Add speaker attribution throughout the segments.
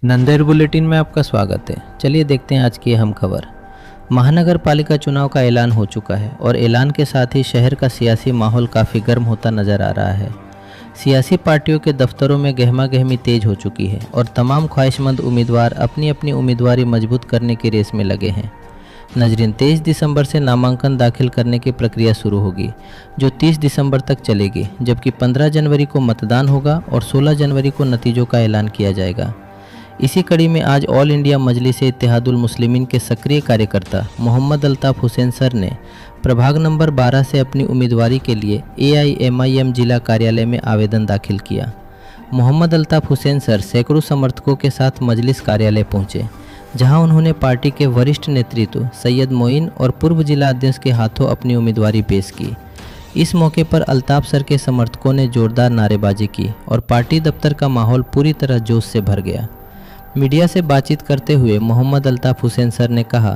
Speaker 1: Nanded bulletin में आपका स्वागत है। चलिए देखते हैं आज की अहम खबर। महानगर पालिका चुनाव का ऐलान हो चुका है और ऐलान के साथ ही शहर का सियासी माहौल काफ़ी गर्म होता नजर आ रहा है। सियासी पार्टियों के दफ्तरों में गहमा गहमी तेज हो चुकी है और तमाम ख्वाहिशमंद उम्मीदवार अपनी अपनी उम्मीदवारी मजबूत करने की रेस में लगे हैं। नजरीन, 23 दिसंबर से नामांकन दाखिल करने की प्रक्रिया शुरू होगी, जो 30 दिसंबर तक चलेगी, जबकि 15 जनवरी को मतदान होगा और 16 जनवरी को नतीजों का ऐलान किया जाएगा। इसी कड़ी में आज ऑल इंडिया मजलिस इत्तेहादुल मुस्लिमीन के सक्रिय कार्यकर्ता मोहम्मद अल्ताफ़ हुसैन सर ने प्रभाग नंबर 12 से अपनी उम्मीदवारी के लिए AIMIM जिला कार्यालय में आवेदन दाखिल किया। मोहम्मद अल्ताफ़ हुसैन सर सैकड़ों समर्थकों के साथ मजलिस कार्यालय पहुंचे, जहां उन्होंने पार्टी के वरिष्ठ नेतृत्व सैयद मोइन और पूर्व जिला अध्यक्ष के हाथों अपनी उम्मीदवारी पेश की। इस मौके पर अल्ताफ़ सर के समर्थकों ने जोरदार नारेबाजी की और पार्टी दफ्तर का माहौल पूरी तरह जोश से भर गया। मीडिया से बातचीत करते हुए मोहम्मद अल्ताफ़ हुसैन सर ने कहा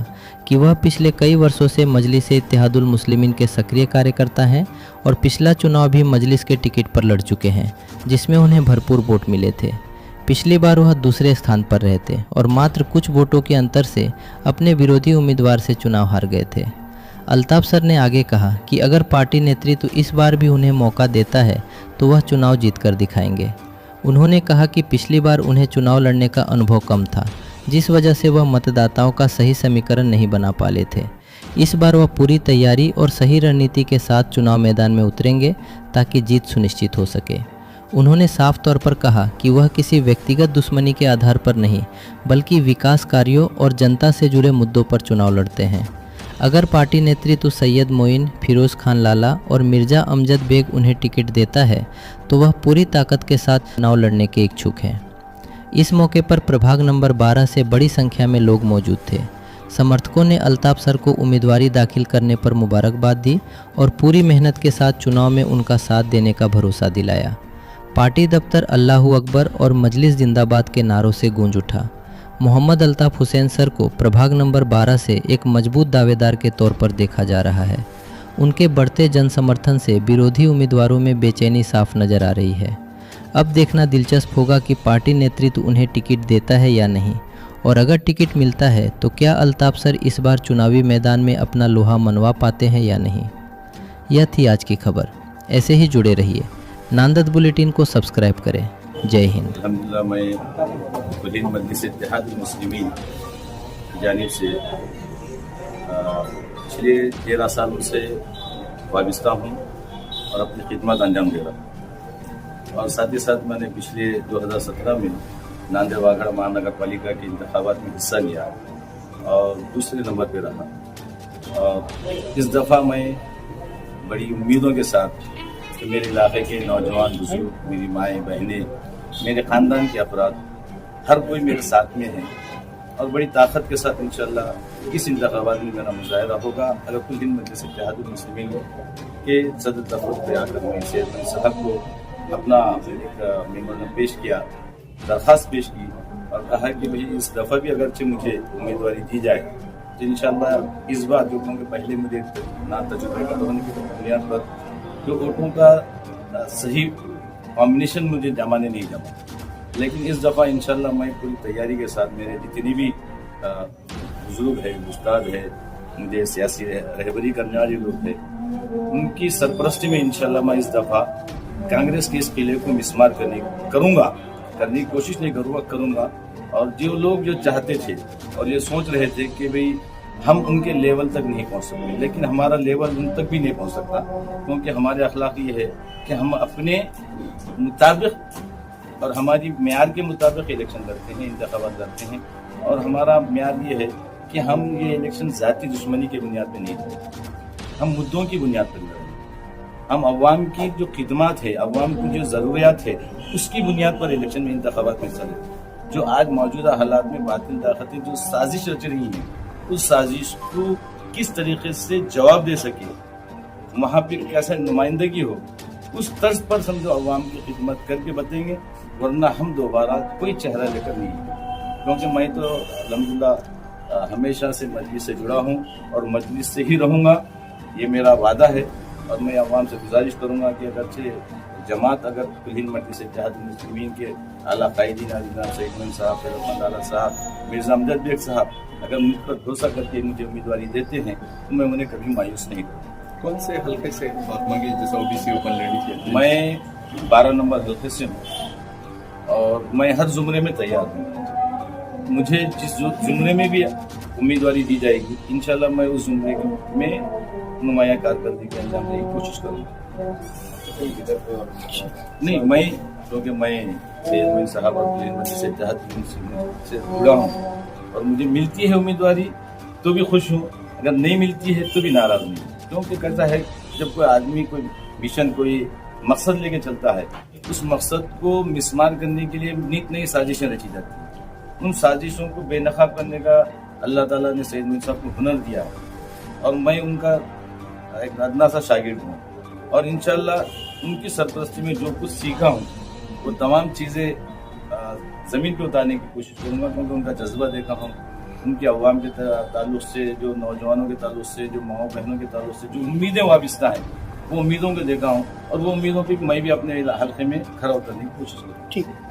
Speaker 1: कि वह पिछले कई वर्षों से मजलिस इत्तेहादुल मुस्लिमीन के सक्रिय कार्यकर्ता हैं और पिछला चुनाव भी मजलिस के टिकट पर लड़ चुके हैं, जिसमें उन्हें भरपूर वोट मिले थे। पिछली बार वह दूसरे स्थान पर रहे थे और मात्र कुछ वोटों के अंतर से अपने विरोधी उम्मीदवार से चुनाव हार गए थे। अल्ताफ़ सर ने आगे कहा कि अगर पार्टी नेतृत्व इस बार भी उन्हें मौका देता है तो वह चुनाव जीत कर दिखाएंगे। उन्होंने कहा कि पिछली बार उन्हें चुनाव लड़ने का अनुभव कम था, जिस वजह से वह मतदाताओं का सही समीकरण नहीं बना पाले थे। इस बार वह पूरी तैयारी और सही रणनीति के साथ चुनाव मैदान में उतरेंगे ताकि जीत सुनिश्चित हो सके। उन्होंने साफ तौर पर कहा कि वह किसी व्यक्तिगत दुश्मनी के आधार पर नहीं, बल्कि विकास कार्यों और जनता से जुड़े मुद्दों पर चुनाव लड़ते हैं। अगर पार्टी नेतृत्व सैयद मोइन, फिरोज़ खान लाला और मिर्ज़ा अमजद बेग उन्हें टिकट देता है तो वह पूरी ताकत के साथ चुनाव लड़ने के इच्छुक हैं। इस मौके पर प्रभाग नंबर 12 से बड़ी संख्या में लोग मौजूद थे। समर्थकों ने अल्ताफ़ सर को उम्मीदवारी दाखिल करने पर मुबारकबाद दी और पूरी मेहनत के साथ चुनाव में उनका साथ देने का भरोसा दिलाया। पार्टी दफ्तर अल्लाहू अकबर और मजलिस जिंदाबाद के नारों से गूंज उठा। मोहम्मद अल्ताफ़ हुसैन सर को प्रभाग नंबर 12 से एक मजबूत दावेदार के तौर पर देखा जा रहा है। उनके बढ़ते जन समर्थन से विरोधी उम्मीदवारों में बेचैनी साफ नज़र आ रही है। अब देखना दिलचस्प होगा कि पार्टी नेतृत्व उन्हें टिकट देता है या नहीं, और अगर टिकट मिलता है तो क्या अल्ताफ़ सर इस बार चुनावी मैदान में अपना लोहा मनवा पाते हैं या नहीं। यह थी आज की खबर। ऐसे ही जुड़े रहिए। नांदद बुलेटिन को सब्सक्राइब करें। जय हिंद।
Speaker 2: अल्हम्दुलिल्लाह, मैं कुलीन मजलिस इत्तेहादुल मुस्लिमीन की जानिब से पिछले 13 सालों से वाबस्ता हूँ और अपनी खिदमत अंजाम दे रहा हूँ। और साथ ही साथ मैंने पिछले 2017 में नांदेड़ वागड़ महानगर पालिका के इंतखाबात में हिस्सा लिया और दूसरे नंबर पर रहा। और इस दफ़ा मैं बड़ी उम्मीदों के साथ कि मेरे इलाके के नौजवान बुजुर्ग, मेरी माएँ बहनें, मेरे ख़ानदान के अफराद, हर कोई मेरे साथ में हैं और बड़ी ताकत के साथ इंशाअल्लाह इस इंतखाबात में मेरा मुजाहिरा होगा। अगर कुलीन मजलिस इत्तेहादुल मुस्लिमीन के सदर दफ्तर पे आकर मैं चेयरमैन साहब को अपना एक मेमोरेंडम पेश किया, दरख्वास्त पेश की और कहा कि भाई इस दफ़ा भी अगरचे मुझे उम्मीदवारी दी जाए तो इंशाअल्लाह इस बार जो क्योंकि पहले मुझे ना तजुर्बे का होने की बुनियाद पर जो वोटों का सही कॉम्बिनेशन मुझे जमाने नहीं जमा, लेकिन इस दफ़ा इंशाल्लाह मैं पूरी तैयारी के साथ मेरे जितनी भी बुजुर्ग है, उस्ताद है, मुझे सियासी रहबरी करने वाले लोग हैं, उनकी सरपरस्ती में इंशाल्लाह मैं इस दफ़ा कांग्रेस के इस किले को मिसमार करने की कोशिश नहीं करूँगा। और जो लोग जो चाहते थे और ये सोच रहे थे कि भाई हम उनके लेवल तक नहीं पहुंच सकते, लेकिन हमारा लेवल उन तक भी नहीं पहुंच सकता, क्योंकि हमारे अखलाक ये है कि हम अपने मुताबिक और हमारी म्यार के मुताबिक इलेक्शन लड़ते हैं, इंतखाबात लड़ते हैं। और हमारा म्यार ये है कि हम ये इलेक्शन ज़ाती दुश्मनी की बुनियाद पर नहीं लड़ते, हम मुद्दों की बुनियाद पर लड़ते हैं। हम अवाम की जो खिदमत है, अवाम की जो ज़रूरियात है, उसकी बुनियाद पर इलेक्शन में इंतखाबात में चले। जो आज मौजूदा हालात में बातिल ताकतें जो साजिश रच रही हैं, उस साजिश को किस तरीके से जवाब दे सके, वहाँ पे कैसे नुमाइंदगी हो, उस तर्ज पर समझो अवाम की खिदमत करके बतेंगे, वरना हम दोबारा कोई चेहरा लेकर नहीं है। क्योंकि मैं तो अल्हम्दुलिल्लाह हमेशा से मजलिस से जुड़ा हूँ और मजलिस से ही रहूँगा, ये मेरा वादा है। और मैं अवाम से गुजारिश करूँगा कि अगरचे जमात अगर कुलीन मर्दी से इत्तेहाद मुस्लिमीन के आला कायदीन जनाब सईद मोइन साहब, फैज़ आला साहब, मिर्ज़ा अमजद बेग साहब अगर मुझ पर भरोसा करके मुझे उम्मीदवारी देते हैं तो मैं उन्हें कभी मायूस नहीं करूँ।
Speaker 3: कौन से हल्के से बात मांगी, जैसा ओबीसी ओपन लेडी के?
Speaker 2: मैं 12 नंबर हल्के से हूँ और मैं हर जुमरे में तैयार हूँ। मुझे जिस जुमरे में भी उम्मीदवारी दी जाएगी इंशाल्लाह मैं उस जुमरे में नुमाया कारकर्दगी के अंजाम देने की कोशिश करूँगा। नहीं, मैं क्योंकि मैं सैयद मोइन साहब और कुलीन मर्दी से इत्तेहाद से जुड़ा हूँ और मुझे मिलती है उम्मीदवारी तो भी खुश हूँ, अगर नहीं मिलती है तो भी नाराज नहीं हूँ। क्योंकि कैसा है जब कोई आदमी कोई मिशन कोई मकसद लेके चलता है उस मकसद को मिसमार करने के लिए नित नई साजिशें रची जाती हैं। उन साजिशों को बेनकाब करने का अल्लाह ताला ने सैयद मोइन साहब को हुनर दिया है और मैं उनका एक अदना सा शागिर्द हूँ और इंशाल्लाह उनकी सरपरस्ती में जो कुछ सीखा हूँ वो तमाम चीज़ें ज़मीन पे उतारने की कोशिश करूँगा। क्योंकि उनका जज्बा देखा हूँ, उनके अवाम के ताल्लुक़ से, जो नौजवानों के ताल्लुक़ से, जो माओ बहनों के ताल्लुक़ से जो उम्मीदें वाबिस्ता हैं वो उम्मीदों को देखा हूँ और वो उम्मीदों पर मैं भी अपने हल्के में खरा उतरने की कोशिश करूँ।
Speaker 4: ठीक है।